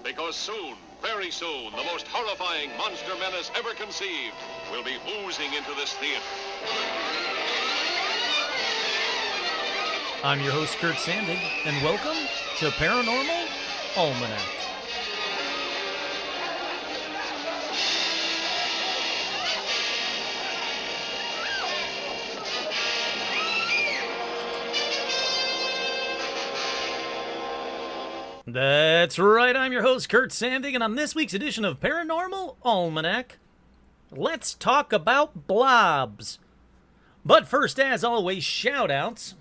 because soon, very soon, the most horrifying monster menace ever conceived will be oozing into this theater. I'm your host, Kurt Sandig, and welcome to Paranormal Almanac. That's right, I'm your host, Kurt Sandig, and on this week's edition of Paranormal Almanac, let's talk about blobs. But first, as always, shout-outs.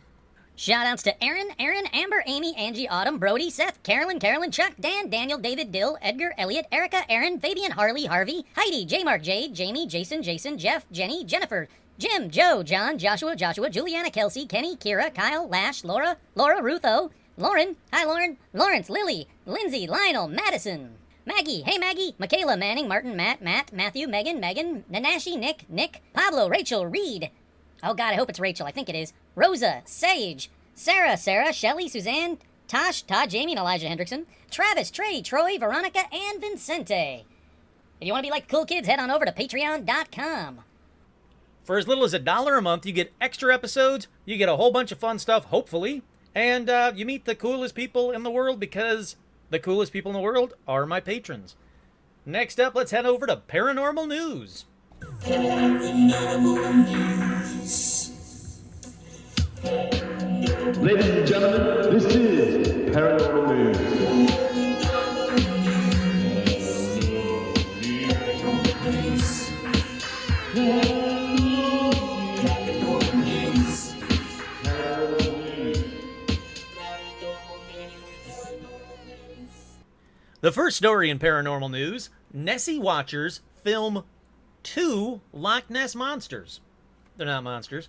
Shout-outs to Aaron, Amber, Amy, Angie, Autumn, Brody, Seth, Carolyn, Chuck, Dan, Daniel, David, Dill, Edgar, Elliot, Erica, Aaron, Fabian, Harley, Harvey, Heidi, J. Mark, Jade, Jamie, Jason, Jeff, Jenny, Jennifer, Jim, Joe, John, Joshua, Juliana, Kelsey, Kenny, Kira, Kyle, Lash, Laura, Ruth O, Lauren, hi Lauren, Lawrence, Lily, Lindsay, Lionel, Madison, Maggie, hey Maggie, Michaela, Manning, Martin, Matt, Matthew, Megan, Nanashi, Nick, Pablo, Rachel, Reed. Oh God, I hope it's Rachel, I think it is. Rosa, Sage, Sarah, Shelley, Suzanne, Todd, Jamie, and Elijah Hendrickson, Travis, Trey, Troy, Veronica, and Vincente. If you want to be like the cool kids, head on over to patreon.com. For as little as $1 a month, you get extra episodes, you get a whole bunch of fun stuff, hopefully, and you meet the coolest people in the world because the coolest people in the world are my patrons. Next up, let's head over to Paranormal News. Paranormal News. Ladies and gentlemen, this is Paranormal News. The first story in Paranormal News, Nessie watchers film 2 Loch Ness monsters. They're not monsters.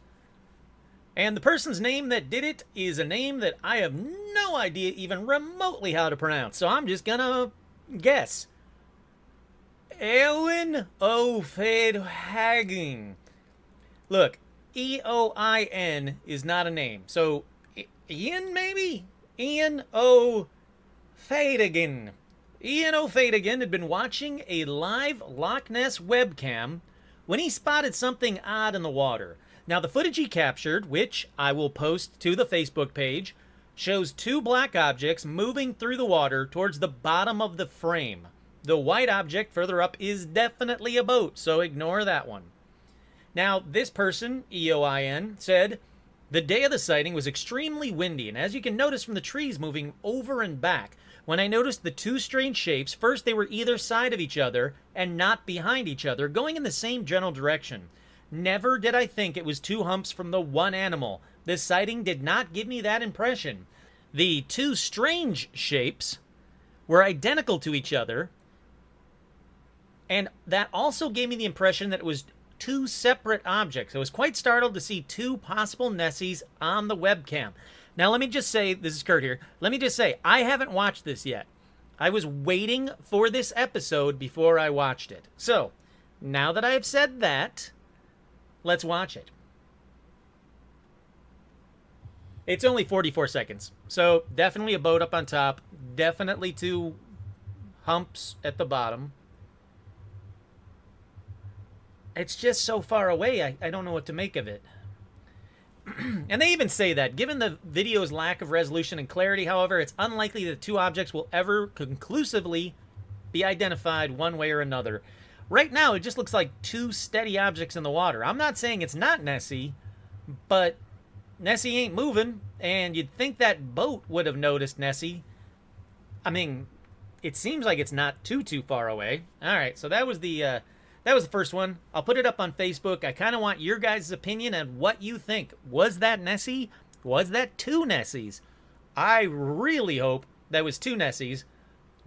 And the person's name that did it is a name that I have no idea even remotely how to pronounce. So I'm just gonna guess. Eoin O'Feidhagen. Look, E-O-I-N is not a name. So Ian maybe? Ian O'Feidhagen. Ian O'Feidhagen had been watching a live Loch Ness webcam when he spotted something odd in the water. Now, the footage he captured, which I will post to the Facebook page, shows 2 black objects moving through the water towards the bottom of the frame. The white object further up is definitely a boat, so ignore that one. Now, this person, EOIN, said, the day of the sighting was extremely windy, and as you can notice from the trees moving over and back, when I noticed the 2 strange shapes, first they were either side of each other and not behind each other, going in the same general direction. Never did I think it was 2 humps from the one animal. This sighting did not give me that impression. The 2 strange shapes were identical to each other, and that also gave me the impression that it was 2 separate objects. I was quite startled to see 2 possible Nessies on the webcam. Now, let me just say, this is Kurt here, let me just say, I haven't watched this yet. I was waiting for this episode before I watched it. So, now that I have said that, let's watch it. It's only 44 seconds. So, definitely a boat up on top. Definitely 2 humps at the bottom. It's just so far away, I don't know what to make of it. And they even say that, given the video's lack of resolution and clarity, however, it's unlikely that 2 objects will ever conclusively be identified one way or another. Right now, it just looks like 2 steady objects in the water. I'm not saying it's not Nessie, but Nessie ain't moving, and you'd think that boat would have noticed Nessie. I mean, it seems like it's not too far away. All right, so that was the first one. I'll put it up on Facebook. I kind of want your guys' opinion on what you think. Was that Nessie? Was that 2 Nessies? I really hope that was 2 Nessies,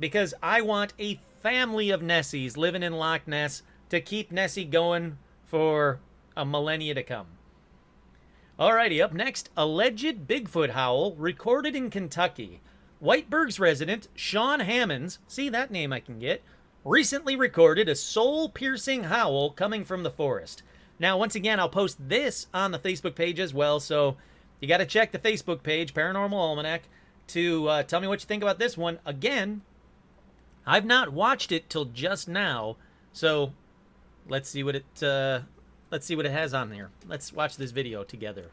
because I want a family of Nessies living in Loch Ness to keep Nessie going for a millennia to come. Alrighty, up next, alleged Bigfoot howl recorded in Kentucky. Whiteburg's resident, Sean Hammonds, see that name I can get, recently recorded a soul-piercing howl coming from the forest. Now, once again, I'll post this on the Facebook page as well, so you got to check the Facebook page, Paranormal Almanac, to tell me what you think about this one. Again, I've not watched it till just now, so let's see what it has on there. Let's watch this video together.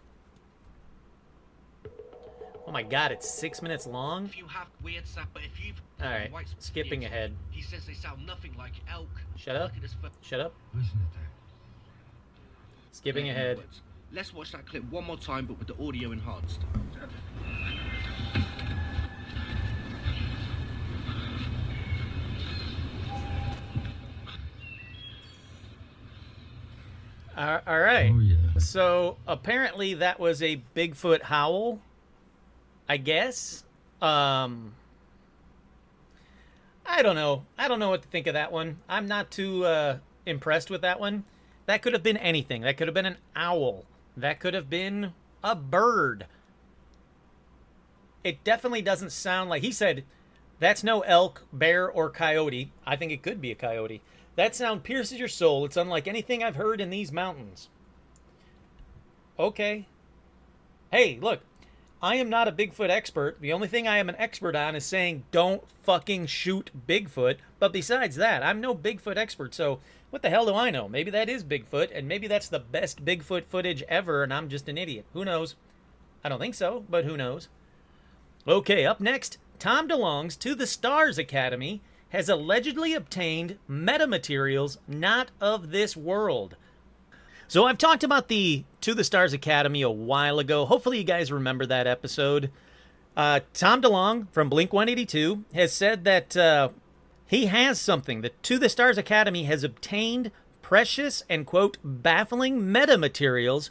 Oh my god, it's 6 minutes long? If you have weird stuff, but if you've Alright, skipping ahead. He says they sound nothing like elk. Shut up. Look at this Shut up. Listen to that. Skipping ahead. Let's watch that clip one more time, but with the audio enhanced. All right. Oh, yeah. So apparently that was a Bigfoot howl, I guess. I don't know. I don't know what to think of that one. I'm not too impressed with that one. That could have been anything. That could have been an owl. That could have been a bird. It definitely doesn't sound like... He said, that's no elk, bear, or coyote. I think it could be a coyote. That sound pierces your soul. It's unlike anything I've heard in these mountains. Okay. Hey, look. I am not a Bigfoot expert. The only thing I am an expert on is saying don't fucking shoot Bigfoot. But besides that, I'm no Bigfoot expert, so what the hell do I know? Maybe that is Bigfoot, and maybe that's the best Bigfoot footage ever, and I'm just an idiot. Who knows? I don't think so, but who knows? Okay, up next, Tom DeLonge's To the Stars Academy has allegedly obtained metamaterials not of this world. So I've talked about the To the Stars Academy a while ago. Hopefully you guys remember that episode. Tom DeLonge from Blink-182 has said that he has something. The To the Stars Academy has obtained precious and, quote, baffling metamaterials,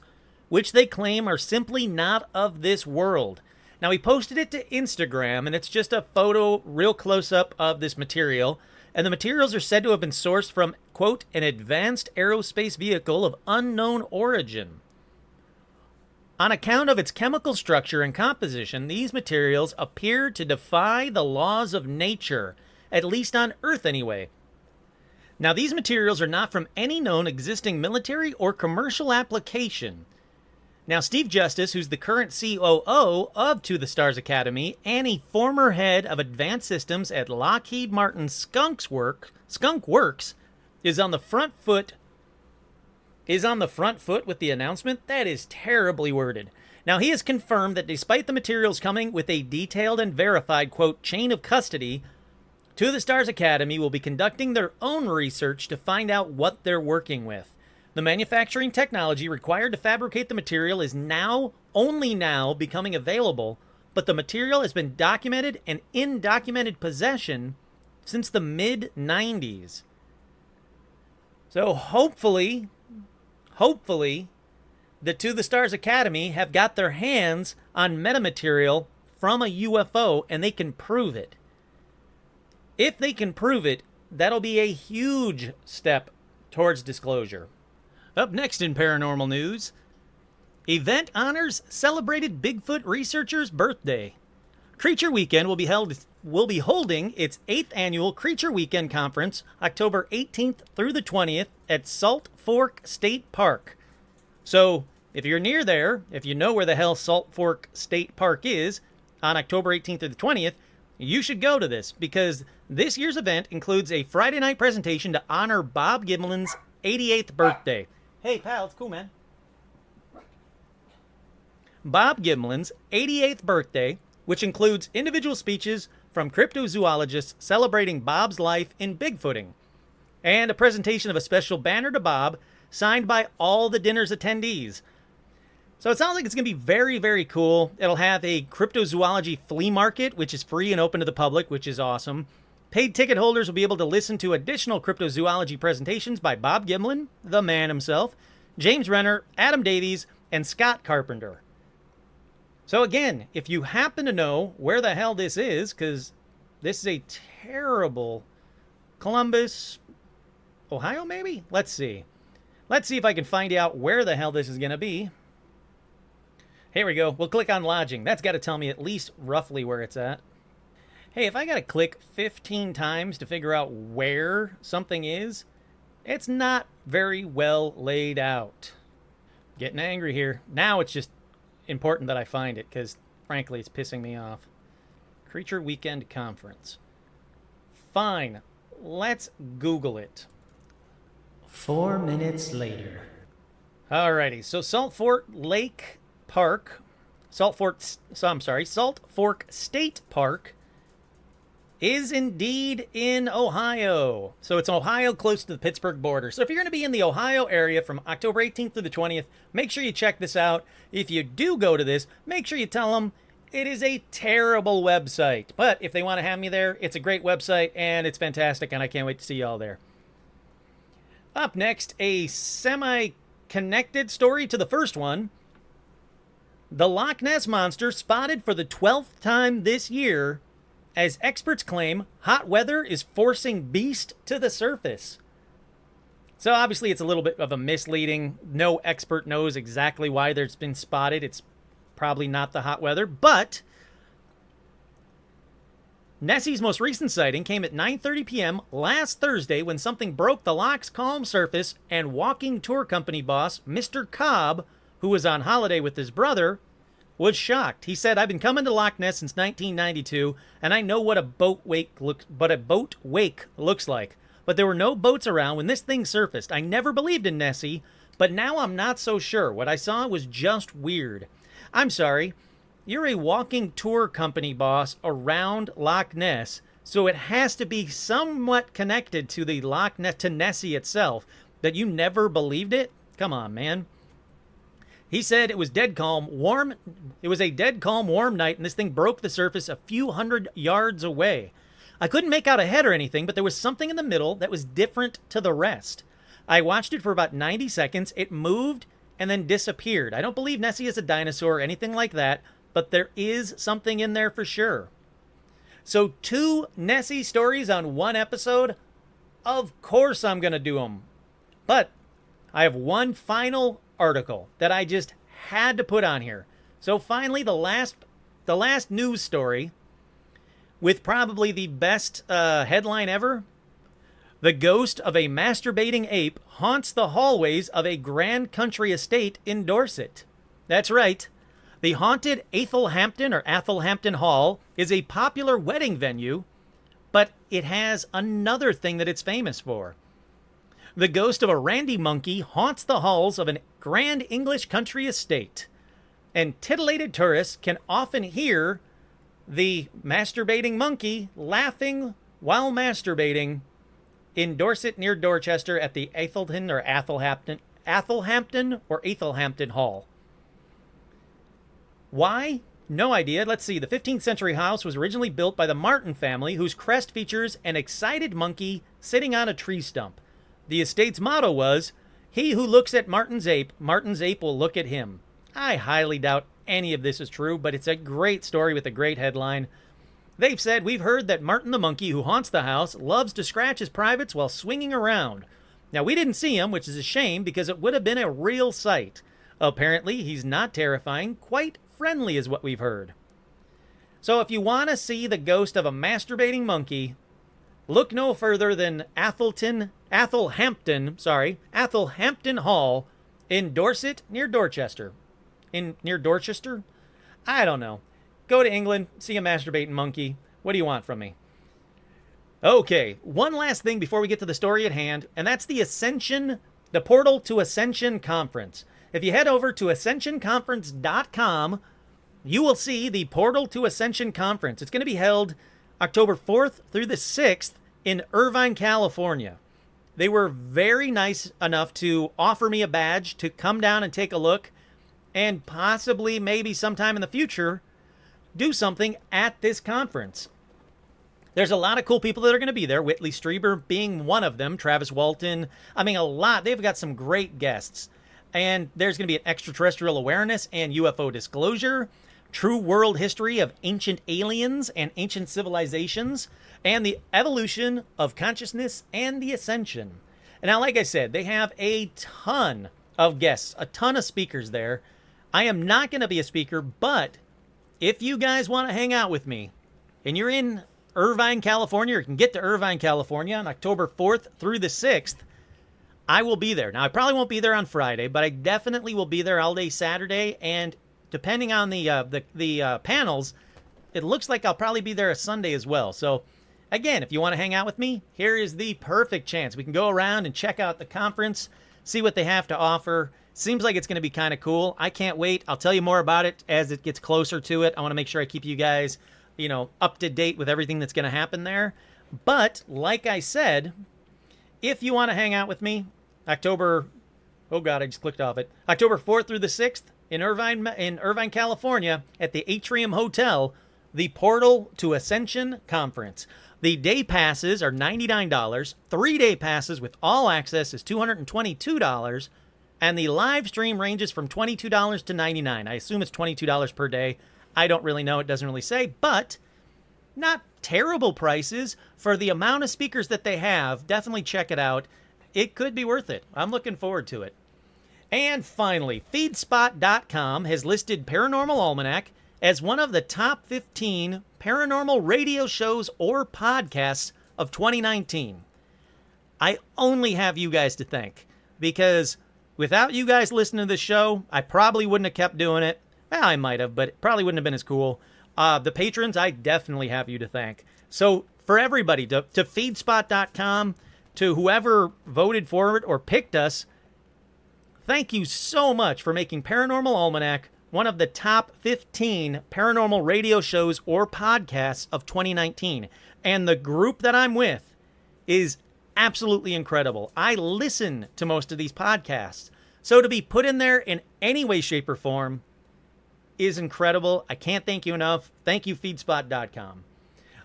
which they claim are simply not of this world. Now, he posted it to Instagram, and it's just a photo, real close-up of this material. And the materials are said to have been sourced from, quote, an advanced aerospace vehicle of unknown origin. On account of its chemical structure and composition, these materials appear to defy the laws of nature, at least on Earth anyway. Now, these materials are not from any known existing military or commercial application. Now, Steve Justice, who's the current COO of To the Stars Academy and a former head of advanced systems at Lockheed Martin Skunk Works, is on the front foot with the announcement. That is terribly worded. Now, he has confirmed that despite the materials coming with a detailed and verified, quote, chain of custody, To the Stars Academy will be conducting their own research to find out what they're working with. The manufacturing technology required to fabricate the material is only now becoming available, but the material has been documented and in documented possession since the mid-90s. So hopefully, the To the Stars Academy have got their hands on metamaterial from a UFO and they can prove it. If they can prove it, that'll be a huge step towards disclosure. Up next in paranormal news, event honors celebrated Bigfoot researcher's birthday. Creature Weekend will be holding its 8th annual Creature Weekend conference October 18th through the 20th at Salt Fork State Park. So, if you're near there, if you know where the hell Salt Fork State Park is, on October 18th through the 20th, you should go to this because this year's event includes a Friday night presentation to honor Bob Gimlin's 88th birthday. Hey, pal, it's cool, man. Bob Gimlin's 88th birthday, which includes individual speeches from cryptozoologists celebrating Bob's life in Bigfooting, and a presentation of a special banner to Bob signed by all the dinner's attendees. So it sounds like it's going to be very, very cool. It'll have a cryptozoology flea market, which is free and open to the public, which is awesome. Paid ticket holders will be able to listen to additional cryptozoology presentations by Bob Gimlin, the man himself, James Renner, Adam Davies, and Scott Carpenter. So again, if you happen to know where the hell this is, because this is a terrible Columbus, Ohio maybe? Let's see. Let's see if I can find out where the hell this is going to be. Here we go. We'll click on lodging. That's got to tell me at least roughly where it's at. Hey, if I got to click 15 times to figure out where something is, it's not very well laid out. Getting angry here. Now it's just important that I find it because, frankly, it's pissing me off. Creature Weekend Conference. Fine. Let's Google it. 4 minutes later. Alrighty, so Salt Fork State Park is indeed in Ohio. So it's Ohio, close to the Pittsburgh border. So if you're going to be in the Ohio area from October 18th through the 20th, make sure you check this out. If you do go to this, make sure you tell them it is a terrible website. But if they want to have me there, it's a great website and it's fantastic, and I can't wait to see y'all there. Up next, a semi-connected story to the first one. The Loch Ness Monster spotted for the 12th time this year, as experts claim hot weather is forcing beast to the surface. So obviously it's a little bit of a misleading. No expert knows exactly why there's been spotted. It's probably not the hot weather, but Nessie's most recent sighting came at 9:30 p.m. last Thursday when something broke the loch's calm surface, and walking tour company boss Mr. Cobb, who was on holiday with his brother, was shocked. He said, "I've been coming to Loch Ness since 1992, and I know what a boat wake looks like. But there were no boats around when this thing surfaced. I never believed in Nessie, but now I'm not so sure. What I saw was just weird." I'm sorry, you're a walking tour company boss around Loch Ness, so it has to be somewhat connected to the Loch Ness, to Nessie itself, that you never believed it? Come on, man. He said it was dead calm, warm. It was a dead calm, warm night, and this thing broke the surface a few hundred yards away. I couldn't make out a head or anything, but there was something in the middle that was different to the rest. I watched it for about 90 seconds. It moved and then disappeared. I don't believe Nessie is a dinosaur or anything like that, but there is something in there for sure. So 2 Nessie stories on 1 episode? Of course I'm going to do them. But I have one final article that I just had to put on here. So finally, the last news story with probably the best headline ever. The ghost of a masturbating ape haunts the hallways of a grand country estate in Dorset. That's right. The haunted Athelhampton Hall is a popular wedding venue, but it has another thing that it's famous for. The ghost of a randy monkey haunts the halls of a grand English country estate, and titillated tourists can often hear the masturbating monkey laughing while masturbating in Dorset near Dorchester at the Athelhampton Hall. Why? No idea. Let's see. The 15th century house was originally built by the Martin family, whose crest features an excited monkey sitting on a tree stump. The estate's motto was, "He who looks at Martin's ape will look at him." I highly doubt any of this is true, but it's a great story with a great headline. They've said, "We've heard that Martin the monkey, who haunts the house, loves to scratch his privates while swinging around. Now, we didn't see him, which is a shame because it would have been a real sight. Apparently, he's not terrifying, quite friendly is what we've heard." So if you want to see the ghost of a masturbating monkey, look no further than Athelhampton Hall in Dorset near Dorchester. Near Dorchester? I don't know. Go to England, see a masturbating monkey. What do you want from me? Okay, one last thing before we get to the story at hand, and that's the Portal to Ascension Conference. If you head over to ascensionconference.com, you will see the Portal to Ascension Conference. It's going to be held October 4th through the 6th in Irvine, California. They were very nice enough to offer me a badge to come down and take a look, and possibly maybe sometime in the future do something at this conference. There's a lot of cool people that are going to be there, Whitley Strieber being one of them, Travis Walton. I mean, a lot. They've got some great guests. And there's going to be an extraterrestrial awareness and UFO disclosure, true world history of ancient aliens and ancient civilizations, and the evolution of consciousness and the ascension. And now, like I said, they have a ton of guests, a ton of speakers there. I am not going to be a speaker, but if you guys want to hang out with me and you're in Irvine, California, or can get to Irvine, California on October 4th through the 6th, I will be there. Now, I probably won't be there on Friday, but I definitely will be there all day Saturday. And depending on the panels, it looks like I'll probably be there a Sunday as well. So Again, if you want to hang out with me, here is the perfect chance. We can go around and check out the conference, see what they have to offer. Seems like it's going to be kind of cool. I can't wait. I'll tell you more about it as it gets closer to it. I want to make sure I keep you guys, up to date with everything that's going to happen there. But like I said, if you want to hang out with me, October 4th through the 6th in Irvine, California at the Atrium Hotel, the Portal to Ascension Conference. The day passes are $99. 3-day passes with all access is $222. And the live stream ranges from $22 to $99. I assume it's $22 per day. I don't really know. It doesn't really say. But not terrible prices for the amount of speakers that they have. Definitely check it out. It could be worth it. I'm looking forward to it. And finally, feedspot.com has listed Paranormal Almanac as one of the top 15 paranormal radio shows or podcasts of 2019. I only have you guys to thank, because without you guys listening to the show, I probably wouldn't have kept doing it. Well, I might have, but it probably wouldn't have been as cool. The patrons, I definitely have you to thank. So for everybody, to feedspot.com, to whoever voted for it or picked us, thank you so much for making Paranormal Almanac one of the top 15 paranormal radio shows or podcasts of 2019. And the group that I'm with is absolutely incredible. I listen to most of these podcasts. So to be put in there in any way, shape, or form is incredible. I can't thank you enough. Thank you, feedspot.com.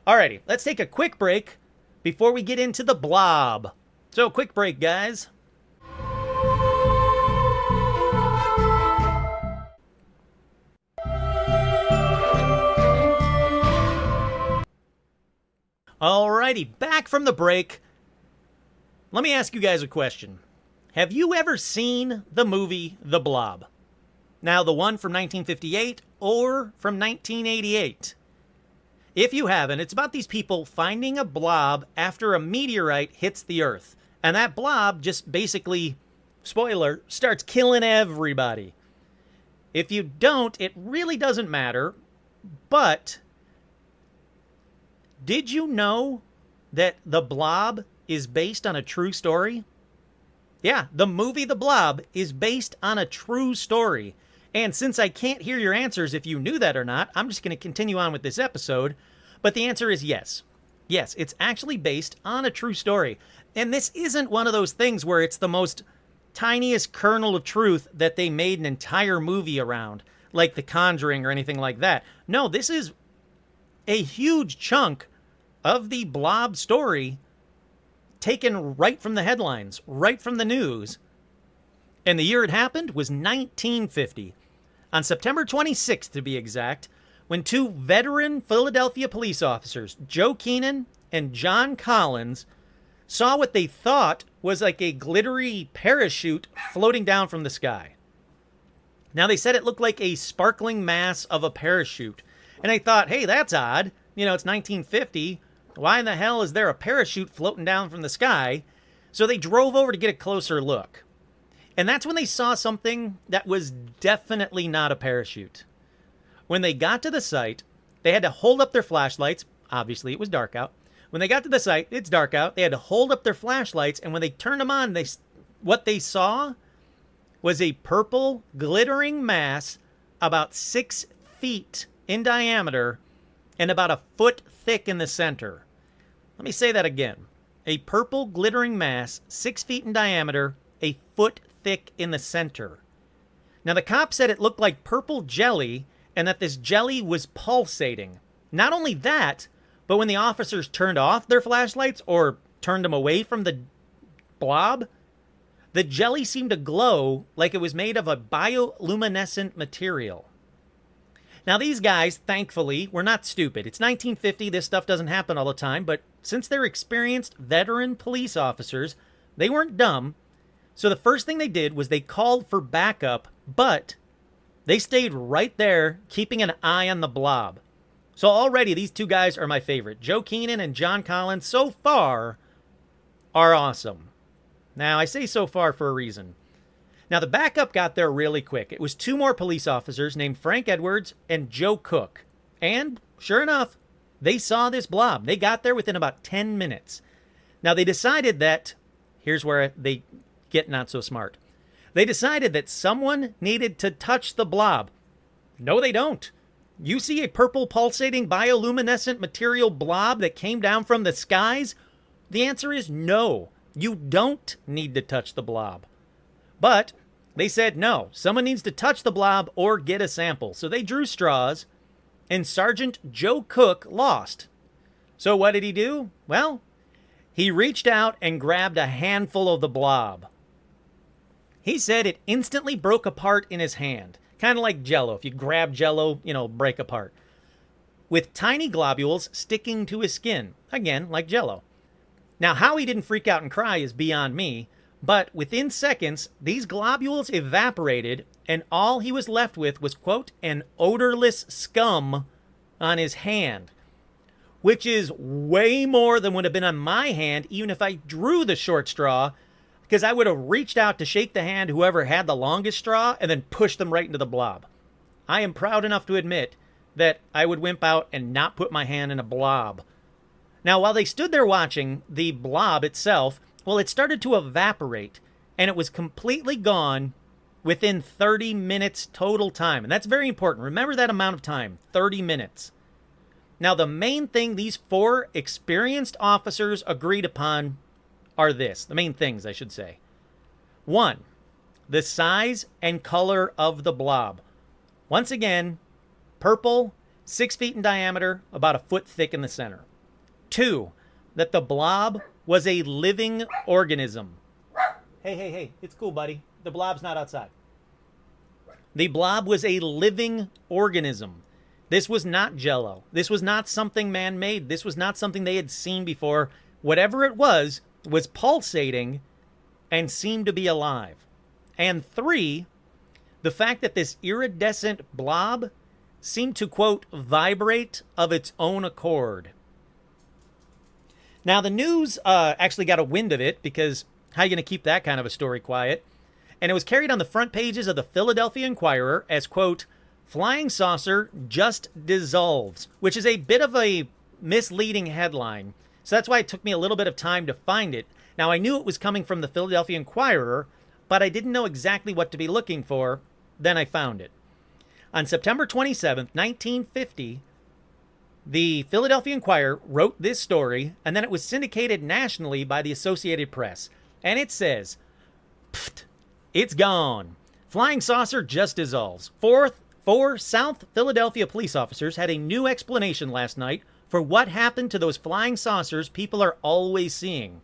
Alrighty, let's take a quick break before we get into the blob. So, quick break, guys. Alrighty, back from the break. Let me ask you guys a question. Have you ever seen the movie The Blob? Now, the one from 1958 or from 1988? If you haven't, it's about these people finding a blob after a meteorite hits the Earth. And that blob just basically, spoiler, starts killing everybody. If you don't, it really doesn't matter. But did you know that The Blob is based on a true story? Yeah, the movie The Blob is based on a true story. And since I can't hear your answers if you knew that or not, I'm just going to continue on with this episode. But the answer is yes. Yes, it's actually based on a true story. And this isn't one of those things where it's the most tiniest kernel of truth that they made an entire movie around, like The Conjuring or anything like that. No, this is a huge chunk of the Blob story taken right from the headlines, right from the news. And the year it happened was 1950. On September 26th, to be exact, when two veteran Philadelphia police officers, Joe Keenan and John Collins, saw what they thought was like a glittery parachute floating down from the sky. Now, they said it looked like a sparkling mass of a parachute. And they thought, hey, that's odd. It's 1950. Why in the hell is there a parachute floating down from the sky? So they drove over to get a closer look. And that's when they saw something that was definitely not a parachute. When they got to the site, they had to hold up their flashlights. Obviously, it was dark out. When they got to the site, it's dark out. They had to hold up their flashlights. And when they turned them on, what they saw was a purple, glittering mass about 6 feet in diameter and about a foot thick in the center. Let me say that again. A purple, glittering mass, 6 feet in diameter, a foot thick in the center. Now, the cop said it looked like purple jelly and that this jelly was pulsating. Not only that, but when the officers turned off their flashlights or turned them away from the blob, the jelly seemed to glow like it was made of a bioluminescent material. Now, these guys, thankfully, were not stupid. It's 1950. This stuff doesn't happen all the time. But since they're experienced veteran police officers, they weren't dumb. So the first thing they did was they called for backup, but they stayed right there, keeping an eye on the blob. So already these two guys are my favorite. Joe Keenan and John Collins, so far, are awesome. Now, I say so far for a reason. Now, the backup got there really quick. It was two more police officers named Frank Edwards and Joe Cook. And, sure enough, They saw this blob. They got there within about 10 minutes. Now, they decided that, here's where they get not so smart. They decided that someone needed to touch the blob. No, they don't. You see a purple pulsating bioluminescent material blob that came down from the skies? The answer is no. You don't need to touch the blob. But they said no, someone needs to touch the blob or get a sample. So they drew straws, and Sergeant Joe Cook lost. So what did he do? Well, he reached out and grabbed a handful of the blob. He said it instantly broke apart in his hand. Kind of like Jell-O. If you grab Jell-O, break apart. With tiny globules sticking to his skin. Again, like Jell-O. Now, how he didn't freak out and cry is beyond me. But within seconds, these globules evaporated, and all he was left with was, quote, an odorless scum on his hand. Which is way more than would have been on my hand, even if I drew the short straw, because I would have reached out to shake the hand whoever had the longest straw and then push them right into the blob. I am proud enough to admit that I would wimp out and not put my hand in a blob. Now, while they stood there watching, the blob itself, well, it started to evaporate, and it was completely gone within 30 minutes total time. And that's very important. Remember that amount of time, 30 minutes. Now, the main thing these 4 experienced officers agreed upon are the main things, I should say. 1, the size and color of the blob. Once again, purple, 6 feet in diameter, about a foot thick in the center. 2, that the blob was a living organism. Hey, it's cool, buddy. The blob's not outside. The blob was a living organism. This was not Jell-O. This was not something man-made. This was not something they had seen before. Whatever it was pulsating and seemed to be alive. And 3, the fact that this iridescent blob seemed to, quote, vibrate of its own accord. Now, the news actually got a wind of it, because how are you going to keep that kind of a story quiet? And it was carried on the front pages of the Philadelphia Inquirer as, quote, flying saucer just dissolves, which is a bit of a misleading headline. So that's why it took me a little bit of time to find it. Now, I knew it was coming from the Philadelphia Inquirer, but I didn't know exactly what to be looking for. Then I found it. On September 27th, 1950, the Philadelphia Inquirer wrote this story, and then it was syndicated nationally by the Associated Press. And it says, "Pfft, it's gone. Flying saucer just dissolves. 4 South Philadelphia police officers had a new explanation last night for what happened to those flying saucers people are always seeing.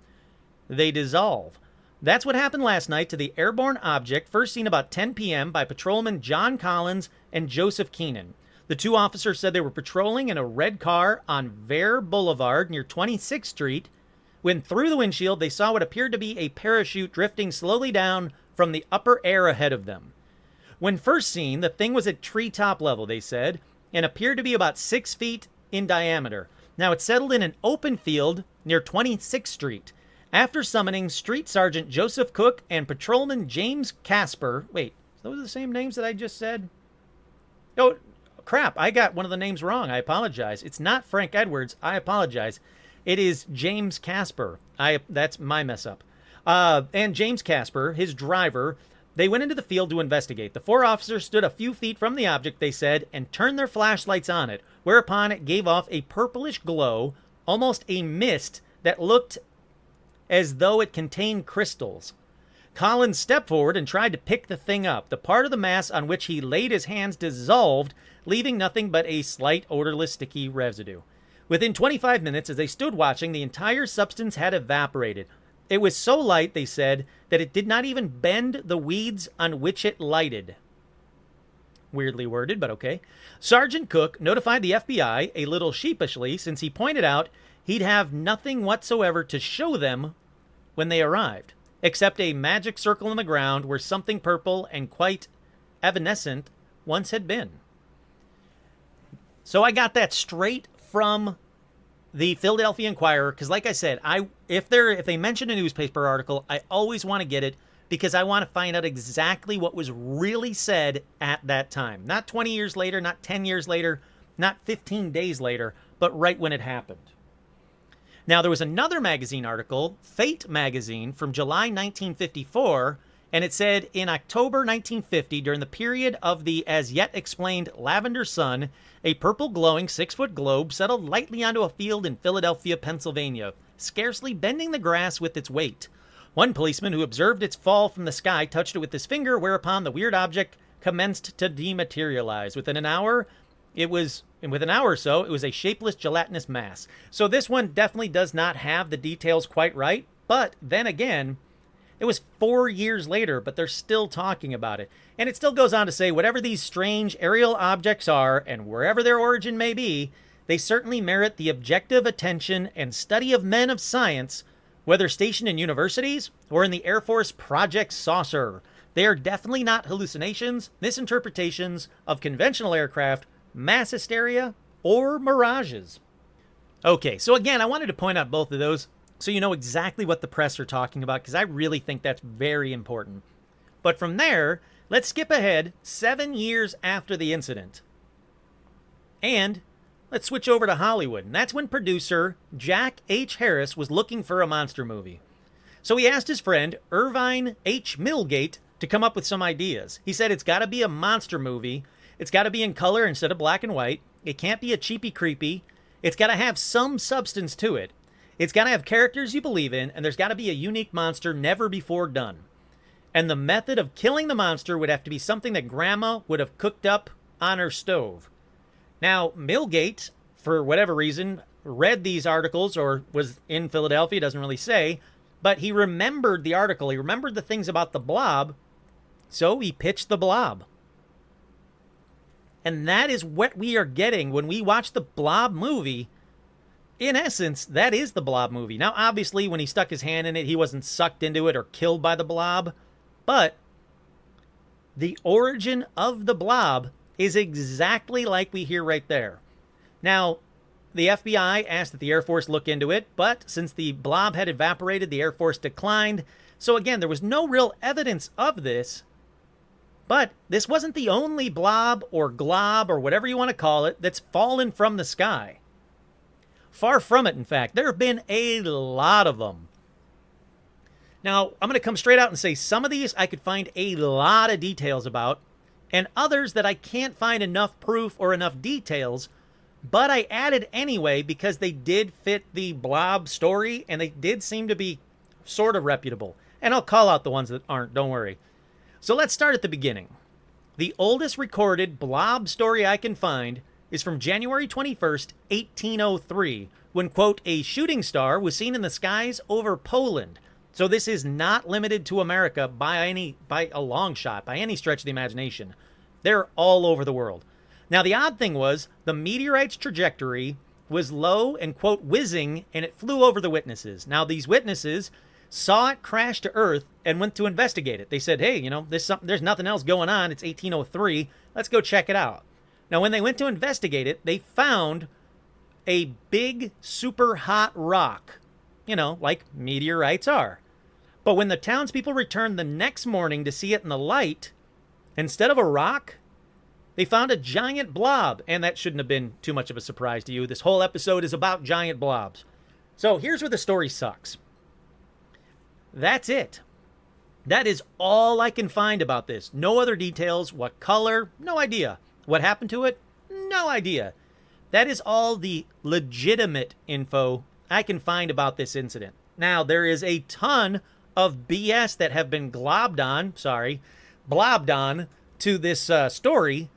They dissolve. That's what happened last night to the airborne object first seen about 10 p.m. by patrolmen John Collins and Joseph Keenan. The 2 officers said they were patrolling in a red car on Vare Boulevard near 26th Street when through the windshield they saw what appeared to be a parachute drifting slowly down from the upper air ahead of them. When first seen, the thing was at treetop level, they said, and appeared to be about 6 feet in diameter. Now it settled in an open field near 26th Street. After summoning Street Sergeant Joseph Cook and Patrolman James Casper. Wait, those are the same names that I just said? Oh, crap, I got one of the names wrong. I apologize. It's not Frank Edwards. I apologize. It is James Casper. That's my mess up. And James Casper, his driver, they went into the field to investigate. The 4 officers stood a few feet from the object, they said, and turned their flashlights on it, whereupon it gave off a purplish glow, almost a mist that looked as though it contained crystals. Collins stepped forward and tried to pick the thing up. The part of the mass on which he laid his hands dissolved, leaving nothing but a slight odorless sticky residue. Within 25 minutes, as they stood watching, the entire substance had evaporated. It was so light, they said, that it did not even bend the weeds on which it lighted. Weirdly worded, but okay. Sergeant Cook notified the FBI, a little sheepishly, since he pointed out he'd have nothing whatsoever to show them when they arrived, except a magic circle in the ground where something purple and quite evanescent once had been. So I got that straight from the Philadelphia Inquirer, because like I said, if they mention a newspaper article, I always want to get it because I want to find out exactly what was really said at that time. Not 20 years later, not 10 years later. not 15 days later, but right when it happened. Now, there was another magazine article, Fate magazine, from July 1954, and it said, in October 1950, during the period of the as yet explained lavender sun, a purple glowing 6-foot globe settled lightly onto a field in Philadelphia, Pennsylvania, scarcely bending the grass with its weight. One policeman who observed its fall from the sky touched it with his finger, whereupon the weird object commenced to dematerialize. Within an hour or so, it was a shapeless gelatinous mass. So this one definitely does not have the details quite right. But then again, it was 4 years later, but they're still talking about it. And it still goes on to say, whatever these strange aerial objects are, and wherever their origin may be, they certainly merit the objective attention and study of men of science, whether stationed in universities or in the Air Force Project Saucer. They are definitely not hallucinations, misinterpretations of conventional aircraft, mass hysteria, or mirages. Okay, so again, I wanted to point out both of those so you know exactly what the press are talking about, because I really think that's very important. But from there, let's skip ahead 7 years after the incident. And let's switch over to Hollywood. And that's when producer Jack H. Harris was looking for a monster movie. So he asked his friend Irvine H. Millgate to come up with some ideas. He said it's got to be a monster movie. It's got to be in color instead of black and white. It can't be a cheapy creepy. It's got to have some substance to it. It's got to have characters you believe in, and there's got to be a unique monster never before done. And the method of killing the monster would have to be something that Grandma would have cooked up on her stove. Now, Millgate, for whatever reason, read these articles or was in Philadelphia, doesn't really say, but he remembered the article. He remembered the things about the Blob, so he pitched the Blob. And that is what we are getting when we watch the Blob movie. In essence, that is the Blob movie. Now, obviously, when he stuck his hand in it, he wasn't sucked into it or killed by the Blob. But the origin of the Blob is exactly like we hear right there. Now, the FBI asked that the Air Force look into it, but since the Blob had evaporated, the Air Force declined. So again, there was no real evidence of this. But this wasn't the only blob or glob or whatever you want to call it that's fallen from the sky. Far from it, in fact. There have been a lot of them. Now, I'm going to come straight out and say some of these I could find a lot of details about, and others that I can't find enough proof or enough details, but I added anyway because they did fit the Blob story, and they did seem to be sort of reputable. And I'll call out the ones that aren't, don't worry. So let's start at the beginning. The oldest recorded Blob story I can find is from January 21st, 1803, when, quote, a shooting star was seen in the skies over Poland. So this is not limited to America by a long shot, by any stretch of the imagination. They're all over the world. Now, the odd thing was the meteorite's trajectory was low and, quote, whizzing, and it flew over the witnesses. Now, these witnesses saw it crash to Earth and went to investigate it. They said, hey, you know, there's nothing else going on. It's 1803. Let's go check it out. Now, when they went to investigate it, they found a big, super hot rock, you know, like meteorites are. But when the townspeople returned the next morning to see it in the light, instead of a rock, they found a giant blob. And that shouldn't have been too much of a surprise to you. This whole episode is about giant blobs. So here's where the story sucks. That's it. That is all I can find about this. No other details. What color? No idea. What happened to it? No idea. That is all the legitimate info I can find about this incident. Now, there is a ton of BS that have been blobbed on to this story.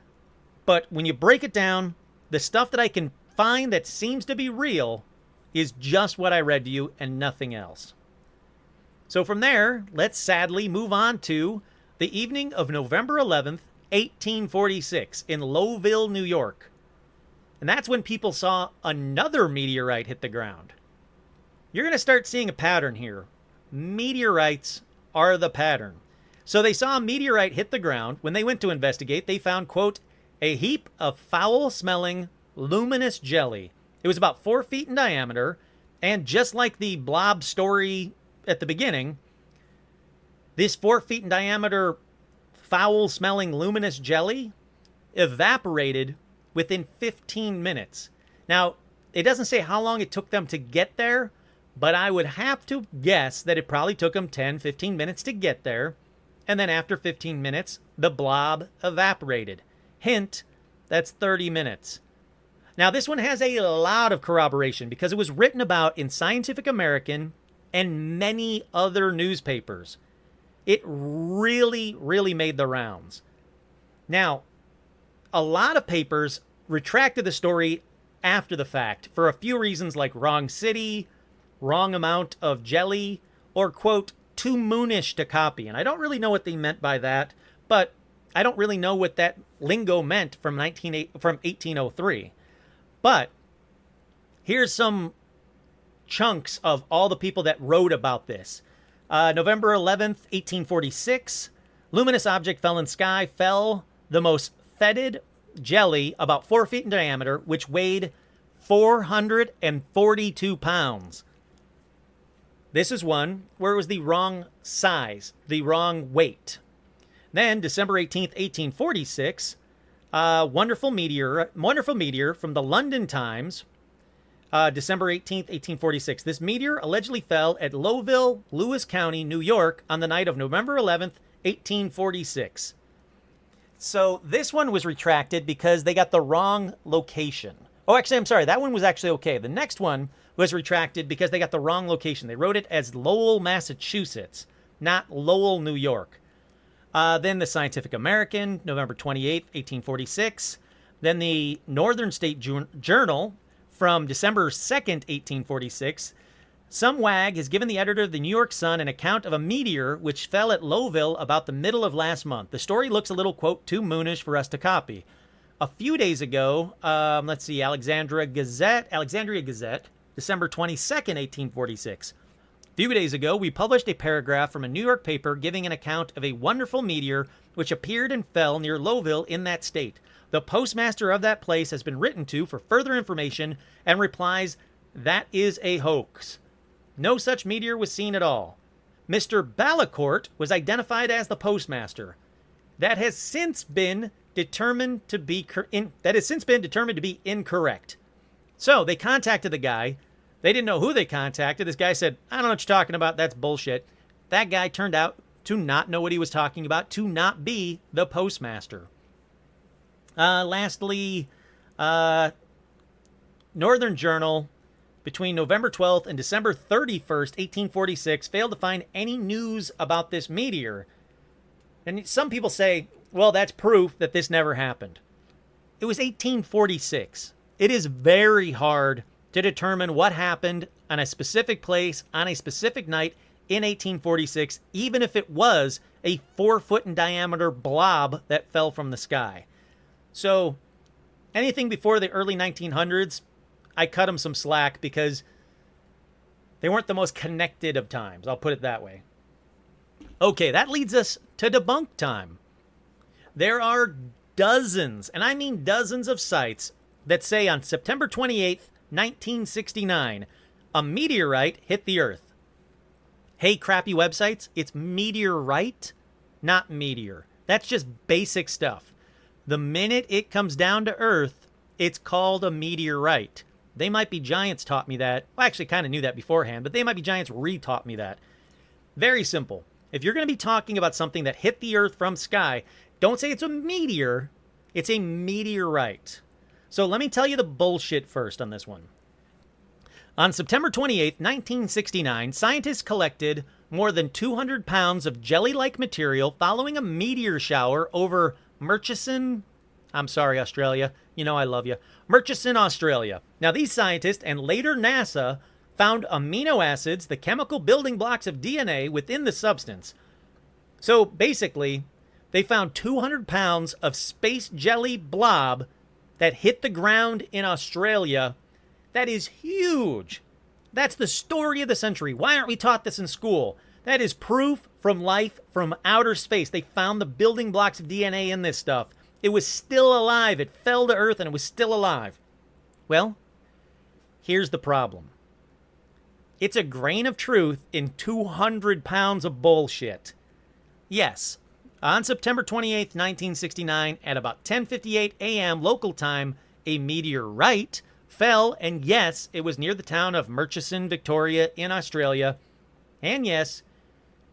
But when you break it down, the stuff that I can find that seems to be real is just what I read to you and nothing else. So from there, let's sadly move on to the evening of November 11th, 1846 in Lowville, New York. And that's when people saw another meteorite hit the ground. You're going to start seeing a pattern here. Meteorites are the pattern. So they saw a meteorite hit the ground. When they went to investigate, they found, quote, a heap of foul-smelling, luminous jelly. It was about 4 feet in diameter, and just like the Blob story at the beginning, this 4 feet in diameter, foul-smelling, luminous jelly evaporated within 15 minutes. Now, it doesn't say how long it took them to get there, but I would have to guess that it probably took them 10, 15 minutes to get there. And then after 15 minutes, the blob evaporated. Hint, that's 30 minutes. Now, this one has a lot of corroboration because it was written about in Scientific American and many other newspapers. It really, really made the rounds. Now, a lot of papers retracted the story after the fact for a few reasons like wrong city, wrong amount of jelly, or, quote, too moonish to copy. And I don't really know what they meant by that, but I don't really know what that lingo meant from 1803. But here's some chunks of all the people that wrote about this. November 11th, 1846, luminous object fell in sky, fell the most fetid jelly about 4 feet in diameter, which weighed 442 pounds. This is one where it was the wrong size, the wrong weight. Then, December 18th, 1846, wonderful meteor from the London Times, December 18th, 1846. This meteor allegedly fell at Lowville, Lewis County, New York, on the night of November 11th, 1846. So this one was retracted because they got the wrong location. Oh, actually, I'm sorry. That one was actually okay. The next one was retracted because they got the wrong location. They wrote it as Lowell, Massachusetts, not Lowell, New York. Then the Scientific American, November 28th, 1846. Then the Northern State Journal from December 2nd, 1846. Some wag has given the editor of the New York Sun an account of a meteor which fell at Lowville about the middle of last month. The story looks a little, quote, too moonish for us to copy. A few days ago, let's see, Alexandria Gazette, December 22nd, 1846. A few days ago, we published a paragraph from a New York paper giving an account of a wonderful meteor which appeared and fell near Lowville in that state. The postmaster of that place has been written to for further information and replies, that is a hoax. No such meteor was seen at all. Mr. Ballicourt was identified as the postmaster. That has since been determined to be incorrect. So they contacted the guy. They didn't know who they contacted. This guy said, I don't know what you're talking about. That's bullshit. That guy turned out to not know what he was talking about, to not be the postmaster. Lastly, Northern Journal, between November 12th and December 31st, 1846, failed to find any news about this meteor. And some people say, well, that's proof that this never happened. It was 1846. It is very hard to determine what happened on a specific place on a specific night in 1846, even if it was a 4-foot in diameter blob that fell from the sky. So anything before the early 1900s, I cut them some slack because they weren't the most connected of times. I'll put it that way. Okay, that leads us to debunk time. There are dozens, and I mean dozens of sites that say on September 28th, 1969, a meteorite hit the Earth. Hey, crappy websites, it's meteorite, not meteor. That's just basic stuff. The minute it comes down to Earth, it's called a meteorite. They Might Be Giants taught me that. Well, I actually kind of knew that beforehand, but They Might Be Giants re-taught me that. Very simple. If you're going to be talking about something that hit the Earth from sky, don't say it's a meteor. It's a meteorite. So let me tell you the bullshit first on this one. On September 28th, 1969, scientists collected more than 200 pounds of jelly-like material following a meteor shower over Murchison. I'm sorry, Australia. You know I love you. Murchison, Australia. Now, these scientists and later NASA found amino acids, the chemical building blocks of DNA, within the substance. So basically, they found 200 pounds of space jelly blob that hit the ground in Australia. That is huge. That's the story of the century. Why aren't we taught this in school? That is proof from life from outer space. They found the building blocks of DNA in this stuff. It was still alive. It fell to Earth and it was still alive. Well, here's the problem. It's a grain of truth in 200 pounds of bullshit. Yes, On September 28th, 1969, at about 10:58 a.m. local time, a meteorite fell, and yes, it was near the town of Murchison, Victoria in Australia. And yes,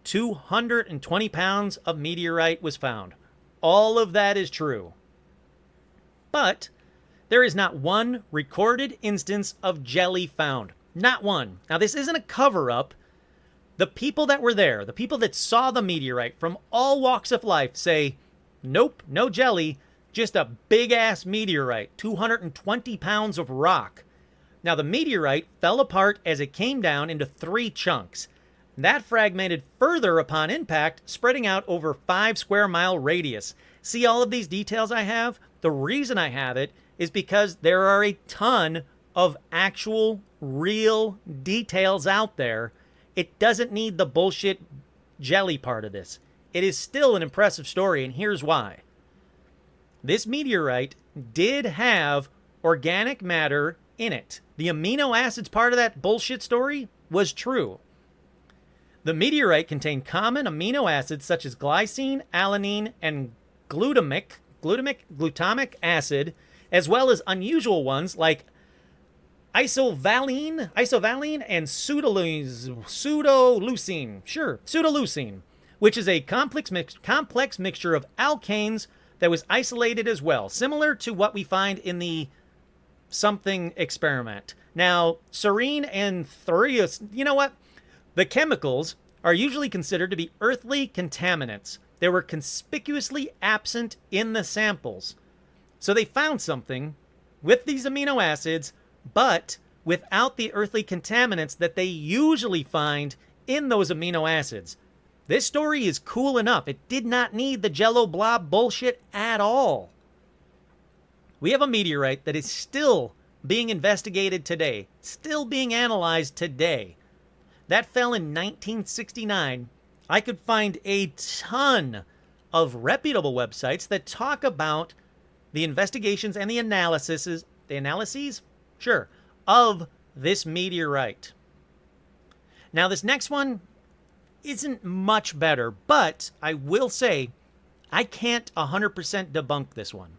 220 pounds of meteorite was found. All of that is true. But there is not one recorded instance of jelly found. Not one. Now, this isn't a cover-up. The people that were there, the people that saw the meteorite from all walks of life say, nope, no jelly, just a big-ass meteorite, 220 pounds of rock. Now, the meteorite fell apart as it came down into 3 chunks. That fragmented further upon impact, spreading out over 5 square mile radius. See all of these details I have? The reason I have it is because there are a ton of actual, real details out there. It doesn't need the bullshit jelly part of this. It is still an impressive story, and here's why. This meteorite did have organic matter in it. The amino acids part of that bullshit story was true. The meteorite contained common amino acids such as glycine, alanine, and glutamic acid, as well as unusual ones like isovaline and pseudoleucine, which is a complex mixture of alkanes that was isolated as well, similar to what we find in the something experiment. Now, serine and threus, you know what? The chemicals are usually considered to be earthly contaminants. They were conspicuously absent in the samples. So they found something with these amino acids, but without the earthly contaminants that they usually find in those amino acids. This story is cool enough. It did not need the Jello blob bullshit at all. We have a meteorite that is still being investigated today, still being analyzed today. That fell in 1969. I could find a ton of reputable websites that talk about the investigations and the analyses, of this meteorite. Now, this next one isn't much better, but I will say I can't 100% debunk this one.